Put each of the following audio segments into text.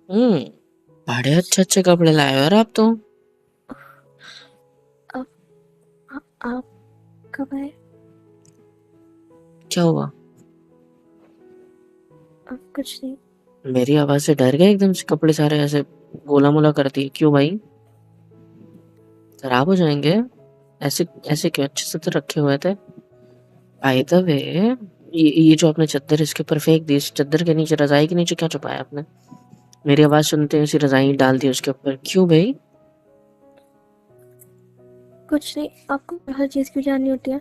हम्म, बड़े अच्छे अच्छे कपड़े लाए हो यार आप तो। अब आप कब आए? क्या हुआ? अब कुछ नहीं। मेरी आवाज से डर गए एकदम से? कपड़े सारे ऐसे गोला मोला कर दिए क्यों भाई? खराब हो जाएंगे। ऐसे ऐसे क्यों? अच्छे से तो रखे हुए थे। बाय द वे, ये जो आपने चादर इसके ऊपर फेंक दी, इस चादर के नीचे, रजाई के नीचे क्या छुपाया आपने? मेरी आवाज सुनते ही उसी रजाई डाल दी उसके ऊपर, क्यों भाई? कुछ नहीं, आपको हर चीज़ क्यों जाननी होती है?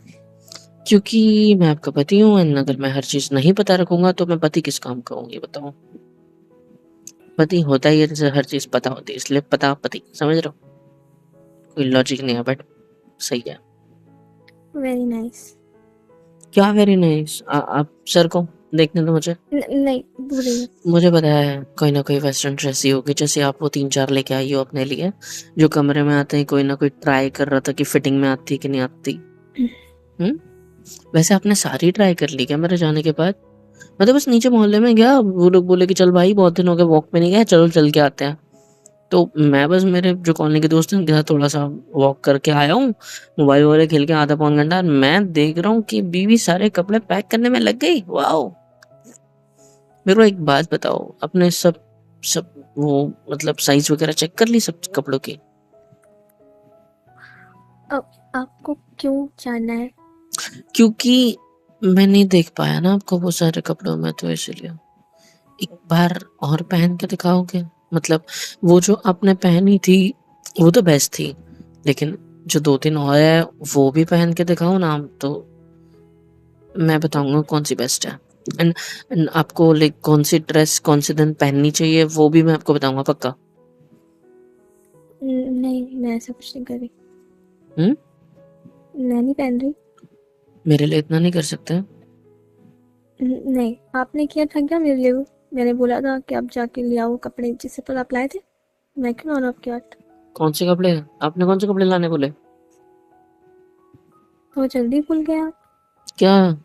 क्योंकि मैं आपका पति हूँ, एंड अगर मैं हर चीज नहीं पता रखूंगा तो मैं पति किस काम का हूँ, ये बताओ। पति होता ही है जिसे हर चीज पता होती है, इसलिए पता पति, समझ रहे हो? कोई लॉजिक नहीं है, बट सही है। Very nice. क्या वेरी नाइस? आप सर को देखने दो मुझे। नहीं, दूर रहिए। मुझे पता है कोई ना कोई वेस्टर्न ड्रेस ही होगी, जैसे आप वो 3-4 लेके आई हो अपने लिए, जो कमरे में आते ही कोई ना कोई ट्राई कर रहा था कि फिटिंग में आती कि नहीं आती। हम्म। वैसे आपने सारी ट्राई कर ली क्या मेरे जाने के बाद? मैं तो बस नीचे मोहल्ले में गया, वो लोग बोले कि चल भाई बहुत दिन हो गए वॉक पे नहीं गए, चलो चल के आते हैं। तो मैं बस मेरे जो कॉलोनी के दोस्त हैं उनके साथ थोड़ा सा वॉक करके आया हूँ, मोबाइल वगैरह खेल के आधा पौन घंटा, मैं देख रहा हूँ कि बीवी सारे कपड़े पैक करने में लग गई। वाओ! मेरे को एक बात बताओ, अपने सब सब वो मतलब साइज वगैरह चेक कर ली सब कपड़ों की? अब आपको क्यों जानना है? क्योंकि मैं नहीं देख पाया ना आपको वो सारे कपड़ों में, तो इसलिए एक बार और पहन के दिखाओगे? मतलब वो जो आपने पहनी थी वो तो बेस्ट थी, लेकिन जो 2-3 और है वो भी पहन के दिखाओ ना, तो मैं बताऊंगा कौन सी बेस्ट है। एंड आपको लाइक कौन सी ड्रेस कौन से दिन पहननी चाहिए वो भी मैं आपको बताऊंगा पक्का। नहीं, मैं ऐसा कुछ नहीं कर रही। हम्म। मैं नहीं पहन रही। मेरे लिए इतना नहीं कर सकते? नहीं, आपने किया था क्या मेरे लिए वो? मैंने बोला था कि आप जाके ले आओ कपड़े जिससे पल आप लाए थे। मैं क्यों लाऊं आपके हाथ? कौन से कपड़े? आपने कौन से कपड़े लाने बोले? तो जल्दी भूल गए आप? क्या?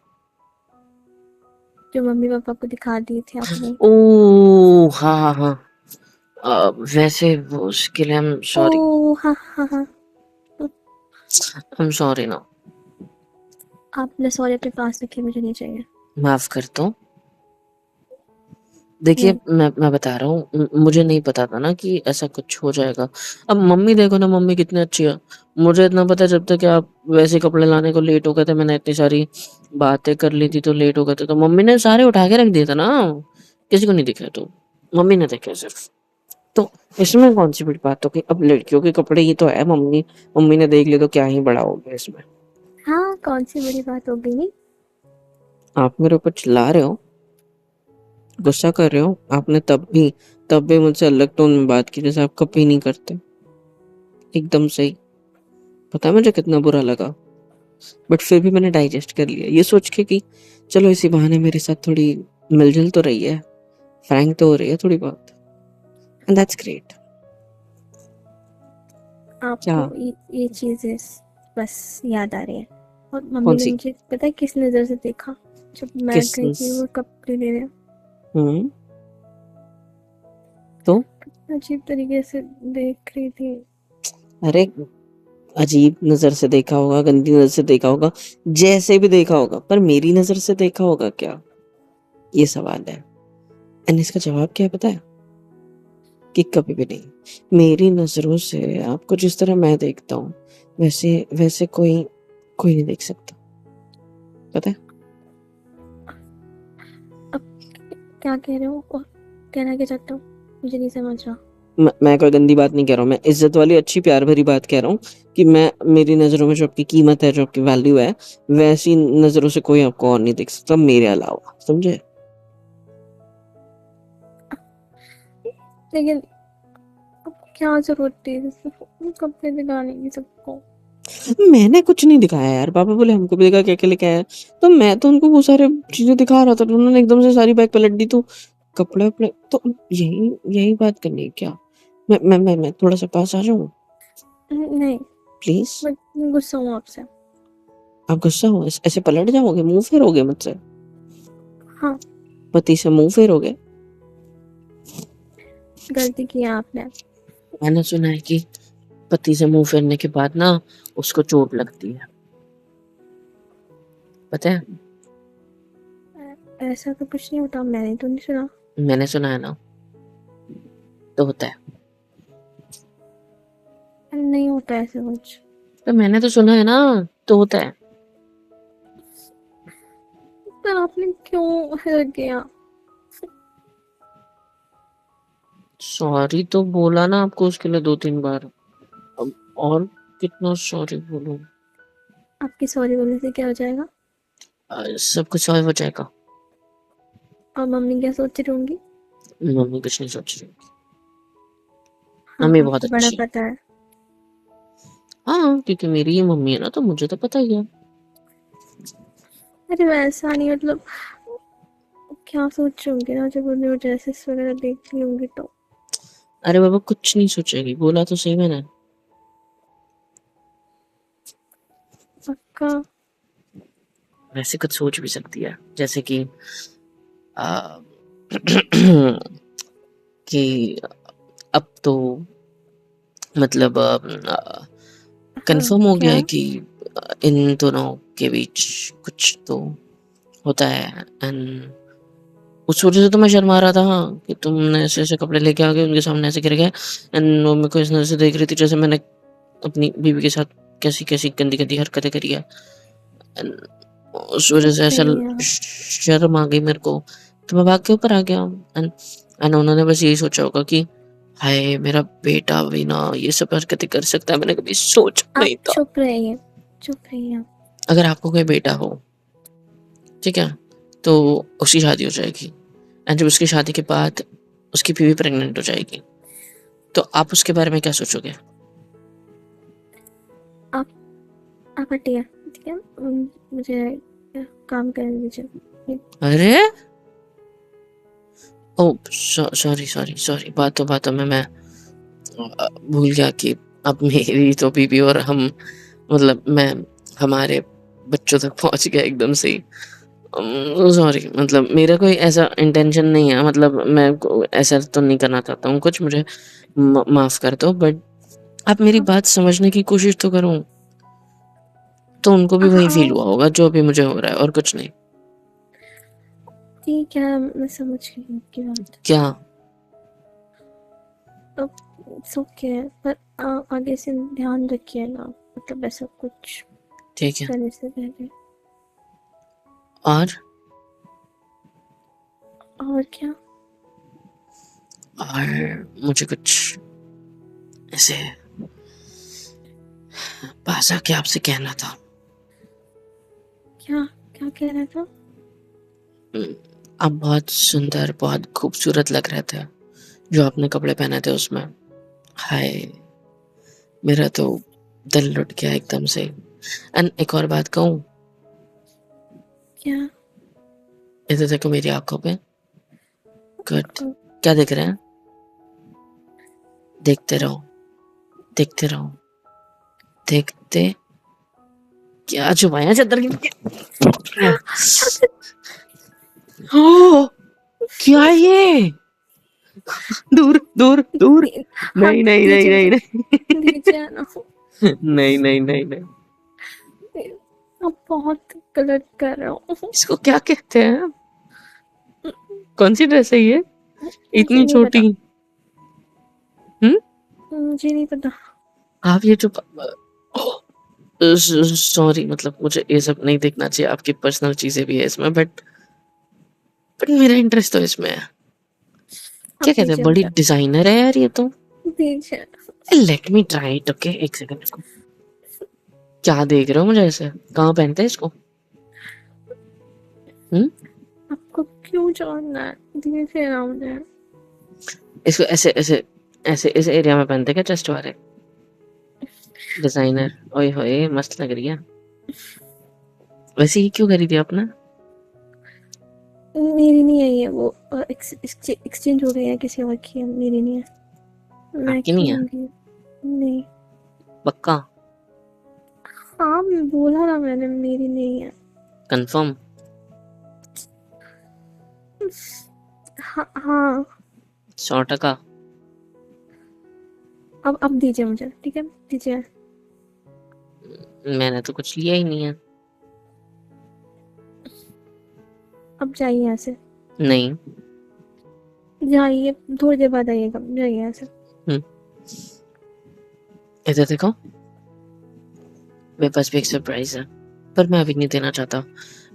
जो मम्मी पापा को दिखा दिए थे आपने। ओ हाँ हाँ हाँ। वैसे वो उसके लिए आई एम सॉरी। ओह हाँ हाँ हाँ। आई एम सॉरी ना। आपने सॉरी अपने पास रखे, मुझे नहीं चाहिए। माफ कर दो। देखिए नहीं। मैं बता रहा हूँ, मुझे नहीं पता था ना कि ऐसा कुछ हो जाएगा। अब मम्मी देखो ना, मम्मी कितनी अच्छी है। मुझे इतना पता है, जब तक कि आप वैसे कपड़े लाने को लेट हो गए थे, मैंने इतनी सारी बातें कर ली थी तो लेट हो गए थे, तो मम्मी ने सारे उठा के रख दिए थे ना। किसी को नहीं दिखे, तो मम्मी ने देखे सिर्फ। तो इसमें कौन सी बड़ी बात हो गई? अब लड़कियों के कपड़े ही तो है, मम्मी मम्मी ने देख लिया तो क्या ही बड़ा हो गया इसमें। हाँ, कौन सी बड़ी बात हो गई? नहीं। आप मेरे ऊपर चिल्ला रहे हो, गुस्सा कर रहे हो? आपने तब भी मुझसे अलग टोन में बात की जैसे आप कभी नहीं करते, एकदम सही। पता है मुझे कितना बुरा लगा, बट फिर भी मैंने डाइजेस्ट कर लिया, ये सोच के कि चलो इसी बहाने मेरे साथ थोड़ी मिलजुल तो रही है, फ्रैंक तो हो रही है थोड़ी बहुत, एंड दैट्स ग्रेट। क्या? आपको ये चीज़ें बस याद आ रही है। और मम्मी कौन ने सी? मुझे पता है किस नज़र से देखा जब मैं किस? गई थी वो कपड़े लेने। हम्म। तो अजीब तरीके से देख रही थी। अरे, अजीब नजर से देखा होगा, गंदी नजर से देखा होगा, जैसे भी देखा होगा, पर मेरी नजर से देखा होगा क्या, ये सवाल है। एंड इसका जवाब क्या है पता है? कि कभी भी नहीं। मेरी नजरों से आपको जिस तरह मैं देखता हूँ, वैसे वैसे कोई कोई नहीं देख सकता, पता है? अब क्या कह रहे हो और कहना क्या चाहते हो? मुझे नहीं समझ रहा। मैं कोई गंदी बात नहीं कह रहा हूँ, मैं इज्जत वाली अच्छी प्यार भरी बात कह रहा हूँ कि मैं, मेरी नजरों में जो आपकी कीमत है, जो आपकी वैल्यू है, वैसी नजरों से कोई आपको और नहीं देख सकता मेरे अलावा, समझे? लेकिन अब क्या जरूरत थी कपड़े दिखाने की सबको? मैंने कुछ नहीं दिखाया यार, पापा बोले हमको भी दिखा, क्या क्या लेके आया, तो मैं तो उनको वो सारे चीजें दिखा रहा था, तो उन्होंने एकदम से सारी बैग पलट दी, तो कपड़े अपने तो यही यही बात करनी है क्या? मैं थोड़ा सा पास आ जाऊं नहीं। प्लीज? मैं गुस्सा हूँ आपसे। आप गुस्सा हो? ऐसे पलट जाओगे, मुंह फेरोगे मुझसे? हाँ। पति से मुंह फेरोगे? गलती की है आपने। मैंने सुना है कि पति से मुंह फेरने के बाद ना उसको चोट लगती है, पता है? ऐसा तो कुछ नहीं होता, मैंने तो नहीं सुना। मैंने सुना है ना, तो होता है। नहीं होता ऐसा कुछ। तो मैंने तो सुना है ना, तो होता है। पर आपने क्यों रख गया? सॉरी तो बोला ना आपको उसके लिए 2-3 बार, अब और कितना सॉरी बोलूं? आपकी सॉरी बोलने से क्या हो जाएगा? सब कुछ सॉल्व हो जाएगा। और मम्मी क्या सोच रही होंगी? मम्मी कुछ नहीं सोच रही, हाँ, मम्मी बहुत आपको बड़ा अच्छी है। पता है। हाँ, क्योंकि मेरी ही मम्मी है ना, तो मुझे तो पता ही है। अरे वैसा नहीं, मतलब क्या सोच रही होंगी ना जब उन्हें ड्रेसेस वगैरह देख ली होंगी तो। अरे बाबा कुछ नहीं सोचेगी, बोला तो सही मैंने। पक्का? वैसे कुछ सोच भी सकती है, जैसे कि आ, कि अब तो मतलब हाँ, कंफर्म हो गया क्या? है कि इन दोनों के बीच कुछ तो होता है। एंड उस वजह से तो मैं शर्मा रहा था, हाँ, कि तुमने ऐसे ऐसे कपड़े लेके आ गए उनके सामने ऐसे गिर गए, एंड वो मेरे को इस नजर से देख रही थी जैसे मैंने अपनी बीवी के साथ कैसी कैसी गंदी गंदी हरकतें करी है। And उस वजह चुप से ऐसा रहिए आप। शर्म आ गई मेरे को, तो मैं भाग के ऊपर आ गया। एंड एंड उन्होंने बस यही सोचा होगा कि हाय मेरा बेटा भी ना ये सब हरकतें कर सकता है, मैंने कभी सोचा आप नहीं था। चुप रहिए, चुप रहिए आप। अगर आपको कोई बेटा हो, ठीक है, तो उसकी शादी हो जाएगी, एंड जब उसकी शादी के बाद उसकी बीवी प्रेग्नेंट हो जाएगी, तो आप उसके बारे में क्या सोचोगे? आप आप हटिए, ठीक है? मुझे काम करने दीजिए। अरे ओ सॉरी सॉरी सॉरी, बातों में मैं भूल गया कि अब मेरी तो बीबी और हम, मतलब मैं हमारे बच्चों तक पहुंच गया एकदम से ही। सॉरी, मतलब मेरा कोई ऐसा इंटेंशन नहीं है, मतलब मैं ऐसा तो नहीं करना चाहता हूँ कुछ, मुझे माफ कर दो, बट आप मेरी आप बात समझने की कोशिश तो करो। तो उनको भी हाँ वही फील हाँ, हुआ होगा जो अभी मुझे हो रहा है, और कुछ नहीं। ठीक है, मैं समझ गई आपकी बात। क्या? अब इट्स ओके, पर आगे से ध्यान रखिएगा, मतलब ऐसा कुछ ठीक है। करने से पहले। और और क्या? मुझे कुछ ऐसे भाषा के आपसे कहना था। क्या? क्या कह रहा था? आप बहुत सुंदर, बहुत खूबसूरत लग रहे थे, जो आपने कपड़े पहने थे उसमें। हाय, मेरा तो दिल लुट गया एकदम से। एंड एक और बात कहूँ, क्या? इधर देखो मेरी आंखों पे। गुड। क्या देख रहे हैं? देखते रहो, देखते रहो, देखते। क्या छुपाया चादर के नीचे? ओ, क्या है ये? दूर दूर दूर। हाँ, नहीं नहीं नहीं दीजिए नहीं मुझे, नहीं दीजिए ना। नहीं नहीं नहीं नहीं। आप बहुत गलत कर रहे हो। इसको क्या कहते हैं? कौन सी ड्रेस है ये, मुझे इतनी नहीं पता, छोटी? हम्म। मुझे नहीं पता। आप ये जो सॉरी, मतलब मुझे ये सब नहीं देखना चाहिए, आपकी पर्सनल चीजें भी है इसमें, बट मेरा इंटरेस्ट तो इसमें है। आप क्या कहते हैं, दीजिए बड़ी मुझे, डिजाइनर है यार ये तो। दीजिए। Let me try it, okay, एक सेकंड। क्या देख रहे हो मुझे ऐसे? कहाँ पहनते हैं इसको? हम्म। आपको क्यों जानना है? दीजिए ना मुझे। इसको ऐसे ऐसे ऐसे इस एरिया में पहनते हैं क्या, चेस्ट वाले? डिजाइनर, ओए होए मस्त लग रही है। वैसे ही क्यों खरीदी आपने? मेरी नहीं है ये, वो एक्सचेंज हो गई है, किसी और की है, मेरी नहीं है। मैं आपकी क्यों नहीं है? लूंगी? नहीं। पक्का? हाँ, बोला ना मैंने, मेरी नहीं है। कंफर्म? हाँ हाँ। 100%? अब दीजिए मुझे, ठीक है, दीजिए। मैंने तो कुछ लिया ही नहीं है। अब जाइए यहाँ से, नहीं। जाइए, थोड़ी देर बाद आइएगा, जाइए यहाँ से। इधर देखो, मेरे पास भी एक सरप्राइज है, पर मैं अभी नहीं देना चाहता।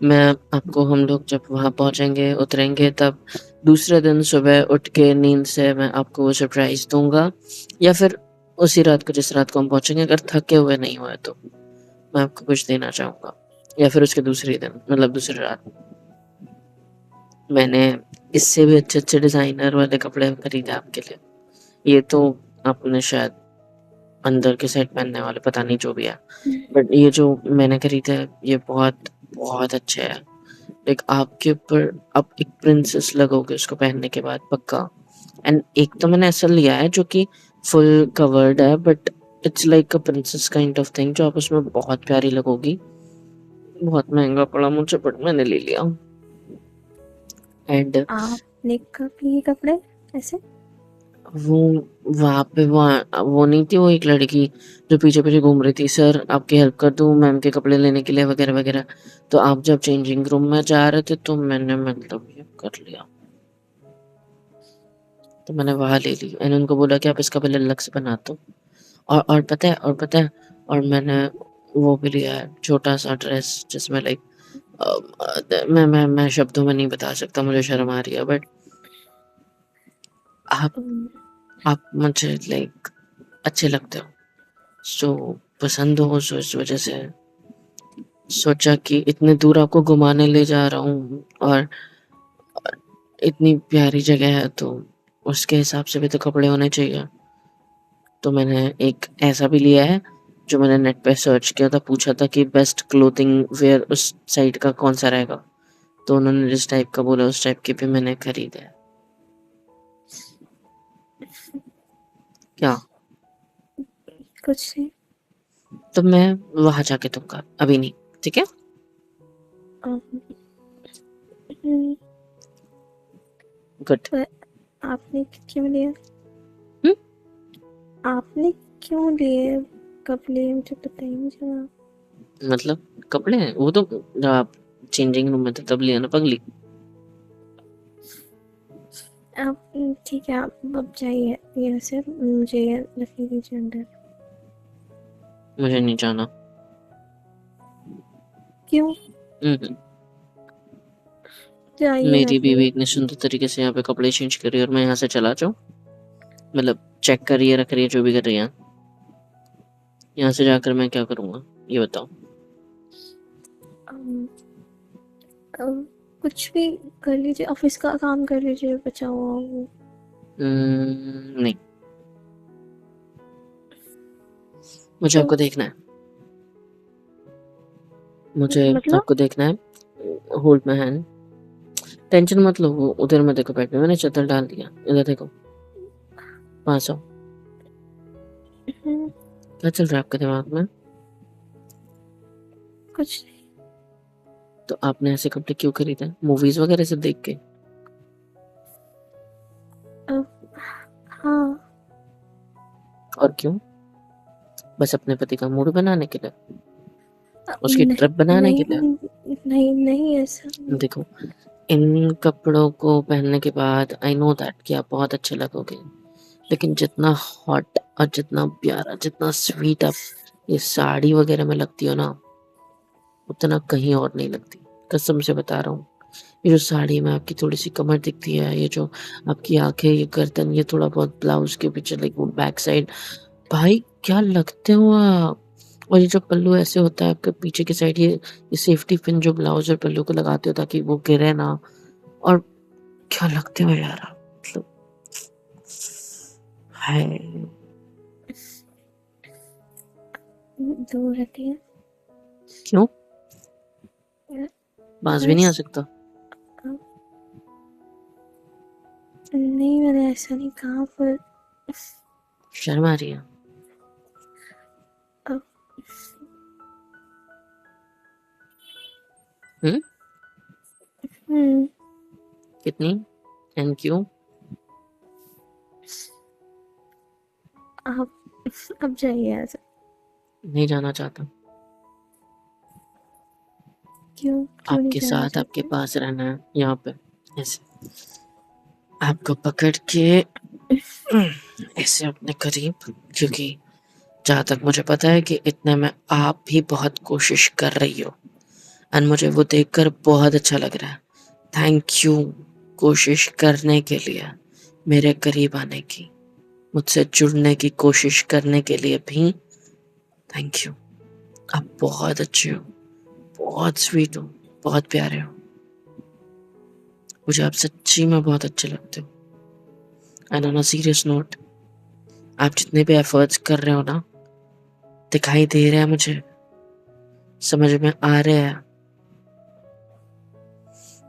मैं आपको, हम लोग जब वहाँ पहुँचेंगे, उतरेंगे, तब दूसरे दिन सुबह उठ के नींद से मैं आपको वो सरप्राइज दूंगा, या फिर उसी रात को, जिस रात को हम पहुँचेंगे, अगर थके हुए नहीं हुए तो मैं आपको कुछ देना चाहूँगा, या फिर उसके दूसरे दिन, मतलब दूसरी रात। मैंने इससे भी अच्छे डिज़ाइनर वाले कपड़े खरीदे आपके लिए। ये तो आपने शायद अंदर के साइड पहनने वाले, पता नहीं जो भी है, बट ये जो मैंने खरीदे हैं, ये बहुत बहुत अच्छे हैं। लाइक आपके ऊपर आप एक प्रिंसेस लगोगे उसको पहनने के बाद, पक्का। एंड एक तो मैंने ऐसा लिया है जो कि फुल कवर्ड है, but it's like a princess kind of thing, जो आप उसमें बहुत प्यारी लगोगी। बहुत महंगा पड़ा मुझे, बट मैंने ले लिया। एंड आपने कब लिए कपड़े ऐसे? वो वहाँ पे वो नहीं थी, वो एक लड़की जो पीछे पीछे घूम रही थी, सर आपकी हेल्प कर दूँ मैम के कपड़े लेने के लिए, वगैरह वगैरह। तो आप जब चेंजिंग रूम में जा रहे थे तो मैंने मतलब ये कर लिया, तो मैंने वहाँ ले ली। एंड उनको बोला कि आप इसका पहले अलग से बना दो। और पता है, और मैंने वो भी लिया है, छोटा सा ड्रेस, जिसमें लाइक मैं शब्दों में नहीं बता सकता, मुझे शर्म आ रही है, बट आप आप मुझे लाइक अच्छे लगते हो, सो पसंद हो, सो इस वजह से सोचा कि इतने दूर आपको घुमाने ले जा रहा हूँ, और इतनी प्यारी जगह है, तो उसके हिसाब से भी तो कपड़े होने चाहिए। तो मैंने एक ऐसा भी लिया है, जो मैंने नेट पे सर्च किया था, पूछा था कि बेस्ट क्लोथिंग वेयर उस साइट का कौन सा रहेगा, तो उन्होंने जिस टाइप का बोला उस टाइप के भी मैंने खरीदे हैं। क्या? कुछ नहीं। तो मैं वहां जाके दूंगा, अभी नहीं, ठीक है? अम, हम्म, गुड। पर आपने क्यों लिया? हम्म। आपने क्यों लिए? कब लिए मुझे बताइए मुझे आप। मतलब कपड़े हैं वो तो, जब आप चेंजिंग रूम में थे तब लिया ना, पगली। आप ठीक है, आप अब जाइए यहाँ से, मुझे ये रखने दीजिए अंदर। मुझे नहीं जाना। क्यों? हम्म। जाइए ना मेरी बीवी प्लीज। इतने सुंदर तरीके से यहाँ पे कपड़े चेंज कर रही है, और मैं यहाँ से चला जाऊँ? मतलब चेक कर रही है, रख रही है, जो भी कर रही है, यहाँ से जाकर मैं क्या करूँगा, ये बताओ। अम, अम, कुछ भी कर लीजिए, ऑफिस का काम कर लीजिए, बचा हुआ वो। नहीं, मुझे तो आपको देखना है, मुझे मतलब आपको देखना है। होल्ड माई हैंड, टेंशन मत लो। वो उधर मत देखो, बैठ में मैंने चद्दर डाल दिया, इधर देखो। 500। हम्म, क्या चल रहा है आपके दिमाग में? कुछ नहीं। तो आपने ऐसे कपड़े क्यों खरीदे, मूवीज वगैरह से देख के? अ, हाँ। और क्यों? बस अपने पति का मूड बनाने के लिए, उसकी नहीं ट्रिप बनाने के लिए? नहीं नहीं नहीं, ऐसा नहीं। देखो, इन कपड़ों को पहनने के बाद आई नो दैट कि आप बहुत अच्छे लगोगे, लेकिन जितना हॉट और जितना प्यारा, जितना स्वीट आप ये साड़ी वगैरह में लगती हो ना, उतना कहीं और नहीं लगती। कसम से बता रहा हूँ। ये जो साड़ी में आपकी थोड़ी सी कमर दिखती है, ये जो आपकी आंखें, ये गर्दन, ये थोड़ा बहुत ब्लाउज के पीछे लाइक वो बैक साइड, भाई क्या लगते हो आप। और ये जो पल्लू ऐसे होता है आपके पीछे की साइड, ये सेफ्टी पिन जो ब्लाउज और पल्लू को लगाते हो ताकि वो गिरे ना, और क्या लगते हो यार आप, मतलब है। दूर रहती है। क्यों? अ, पास भी नहीं आ बस सकता? नहीं, मैंने ऐसा नहीं कहा, पर शर्म आ रही है? अब हम्म। हम्म, कितनी? एंड क्यों? आप अब जाइए यहाँ से। नहीं जाना चाहता। क्यों क्यों नहीं आपके जाना साथ, आपके चाहते? पास रहना है यहाँ पे, ऐसे आपको पकड़ के ऐसे अपने करीब, क्योंकि जहाँ तक मुझे पता है कि इतने में आप भी बहुत कोशिश कर रही हो, एंड मुझे वो देखकर बहुत अच्छा लग रहा है। थैंक यू कोशिश करने के लिए, मेरे करीब आने की, मुझसे जुड़ने की कोशिश करने के लिए भी थैंक यू। आप बहुत अच्छे हो, बहुत स्वीट हो, बहुत प्यारे हो। मुझे आप सच्ची में बहुत अच्छे लगते हो। And on a serious note, आप जितने भी एफर्ट्स कर रहे हो ना, दिखाई दे रहे हैं मुझे, समझ में आ रहे हैं।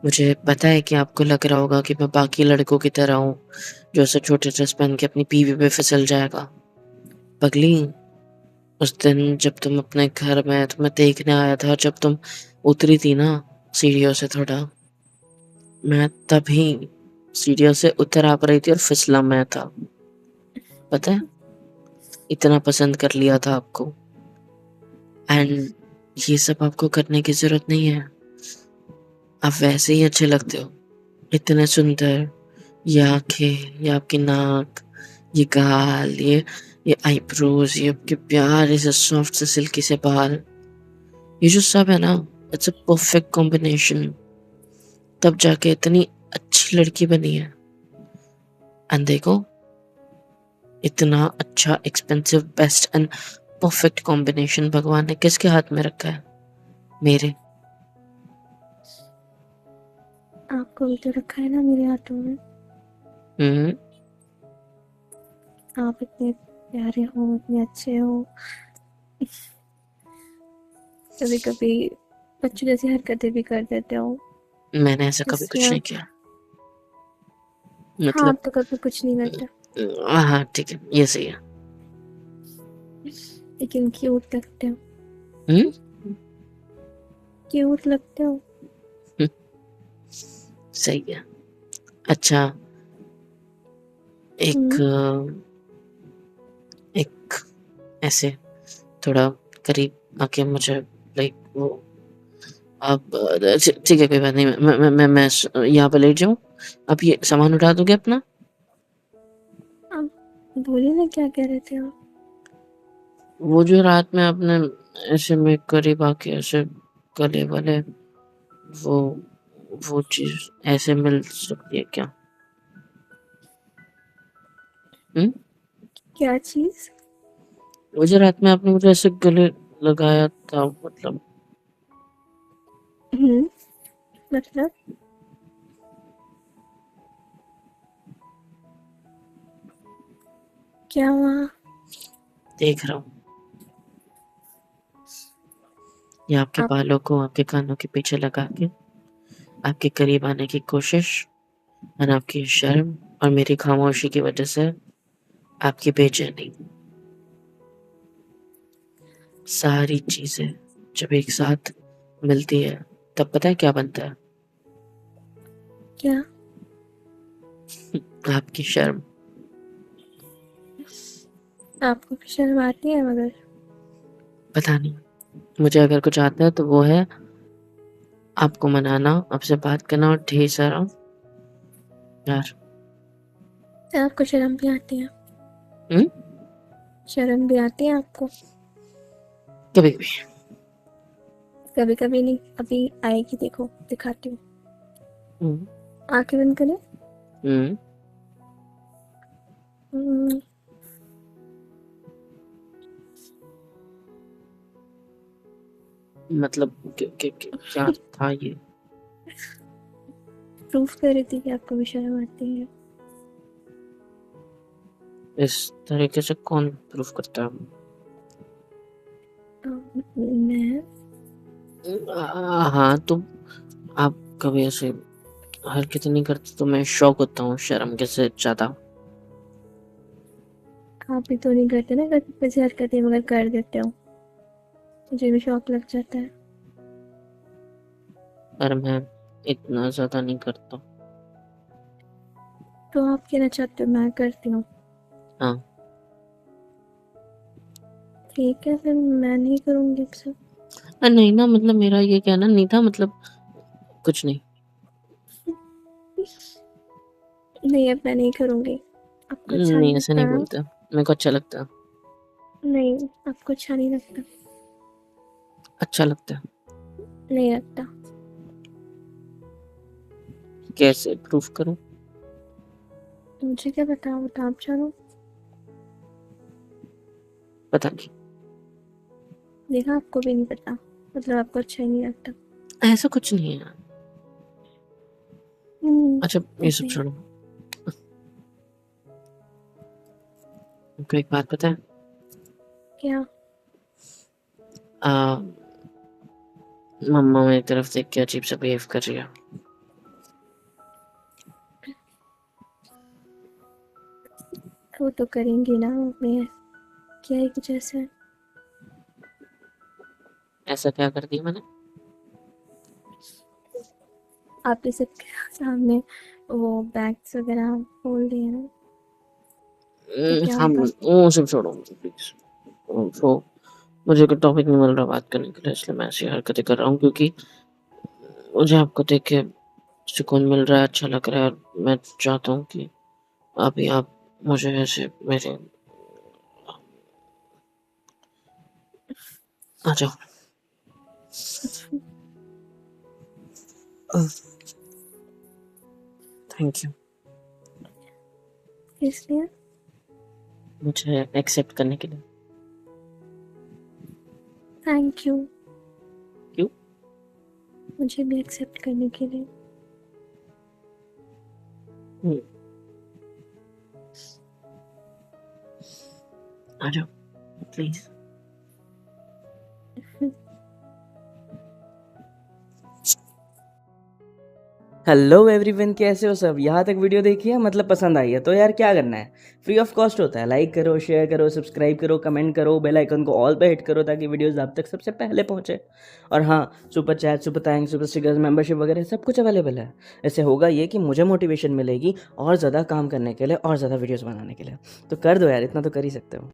मुझे पता है कि आपको लग रहा होगा कि मैं बाकी लड़कों की तरह हूँ जो ऐसे छोटे ड्रेस पहन के अपनी बीवी पे फिसल जाएगा। पगली, उस दिन जब तुम अपने घर में तुम्हें देखने आया था, जब तुम उतरी थी ना सीढ़ियों से थोड़ा, मैं तभी सीढ़ियों से उतर आ रही थी और फिसला मैं था। पता है, इतना पसंद कर लिया था आपको। एंड ये सब आपको करने की जरूरत नहीं है, आप वैसे ही अच्छे लगते हो। इतने सुंदर, ये आंखें, ये आपकी नाक, ये गाल, ये आईब्रोज, ये आपके प्यारे से सॉफ्ट से सिल्की से बाल, ये जो सब है ना, इट्स अ परफेक्ट कॉम्बिनेशन। तब जाके इतनी अच्छी लड़की बनी है। एंड देखो, इतना अच्छा, expensive, best and perfect combination भगवान ने किसके हाथ में रखा है? मेरे। आपको भी तो रखा है ना मेरे हाथों में। हम्म। आप इतने प्यारे हो, इतने अच्छे हो। कभी कभी बच्चों जैसी हरकतें भी कर देते हो, मैंने ऐसा कभी जिससे कुछ नहीं आप। किया। हाँ, मतलब आप तो कभी कुछ नहीं करते, हाँ ठीक है, ये सही है। लेकिन क्यूट लगते हो। हम्म। क्यूट लगते हो। सही है। अच्छा, एक हम्म। एक ऐसे थोड़ा करीब आके मुझे, लाइक वो, आप ठीक है, कोई बात नहीं, मैं यहाँ पे लेट जाऊँ, आप ये सामान उठा दोगे अपना? आप बोलिए ना, क्या कह रहे थे आप? वो जो रात में आपने ऐसे में करीब आके ऐसे गले वाले, वो वो चीज ऐसे मिल सकती है क्या? हम्म। क्या चीज? वो जो रात में आपने मुझे ऐसे गले लगाया था, मतलब मतलब क्या हुआ? देख रहा हूँ, ये आपके आप बालों को आपके कानों के पीछे लगा के आपके करीब आने की कोशिश, और आपकी शर्म और मेरी खामोशी की वजह से आपकी बेचैनी, सारी चीजें जब एक साथ मिलती है, तब पता है क्या बनता है? क्या? आपकी शर्म। आपको भी शर्म आती है मगर? पता नहीं, मुझे अगर कुछ आता है तो वो है आपको मनाना, आपसे बात करना और ढेर सारा यार। आपको शर्म भी आती है? हम्म। शर्म भी आती है आपको? कभी कभी। कभी कभी नहीं, अभी आएगी, देखो दिखाती हूँ। हम्म। आंखें बंद करें। हम्म। हम्म, मतलब क्या था ये? प्रूफ कर रही थी कि आपको भी शर्म आती है। इस तरीके से कौन प्रूफ करता है? मैं। हाँ तो आप कभी ऐसे हरकत नहीं करते तो मैं शौक होता हूँ शर्म के से ज्यादा। आप भी तो नहीं करते ना कभी वैसी हरकतें, मगर कर देते हो, मुझे भी शौक लग जाता है। पर मैं इतना ज्यादा नहीं करता। तो आप कहना चाहते हो मैं करती हूँ? हाँ। ठीक है, फिर मैं नहीं करूँगी अब से। नहीं ना, मतलब मेरा ये कहना नहीं था, मतलब कुछ नहीं। नहीं, अब मैं नहीं करूँगी। आपको अच्छा नहीं, नहीं ऐसा लगता नहीं ना? बोलते, मेरे को अच्छा लगता है। नहीं, आपको अच्छा नहीं लगता। अच्छा लगता है। नहीं लगता। कैसे प्रूफ करूं? मुझे क्या पता, वो तो आप जानो। पता नहीं। देखा, आपको भी नहीं पता, मतलब आपको अच्छा ही नहीं लगता। ऐसा कुछ नहीं है। अच्छा, ये सब ऐसे ही। छोड़ो। आपको एक बात पता है? क्या? आ, मम्मा मेरी तरफ देख के अजीब सा बिहेव कर रही है। वो तो करेंगी ना, मैं क्या है कुछ ऐसा। ऐसा क्या कर दिया मैंने? आपने सबके सामने वो बैग्स वगैरह खोल दिए ना, तो क्या हम होगा? वो सब छोड़ो प्लीज। वो मुझे कोई टॉपिक नहीं मिल रहा बात करने के लिए, इसलिए मैं ऐसी हरकतें कर रहा हूँ, क्योंकि मुझे आपको देख के सुकून मिल रहा है, अच्छा लग रहा है, और मैं चाहता हूँ कि अभी आप मुझे ऐसे मेरे आ जाओ। थैंक यू इसलिए मुझे एक्सेप्ट करने के लिए। थैंक यू क्यों? मुझे भी एक्सेप्ट करने के लिए। हम्म, आ जाओ प्लीज। हेलो एवरीवन, कैसे हो सब? यहाँ तक वीडियो देखी है, मतलब पसंद आई है तो यार क्या करना है, फ्री ऑफ कॉस्ट होता है। लाइक करो, शेयर करो, सब्सक्राइब करो, कमेंट करो, बेल आइकन को ऑल पे हिट करो ताकि वीडियोस आप तक सबसे पहले पहुंचे। और हाँ, super chat, super thanks, super stickers, membership वगैरह सब कुछ अवेलेबल है। इससे होगा ये कि मुझे मोटिवेशन मिलेगी और ज़्यादा काम करने के लिए और ज़्यादा वीडियोज़ बनाने के लिए। तो कर दो यार, इतना तो कर ही सकते हो।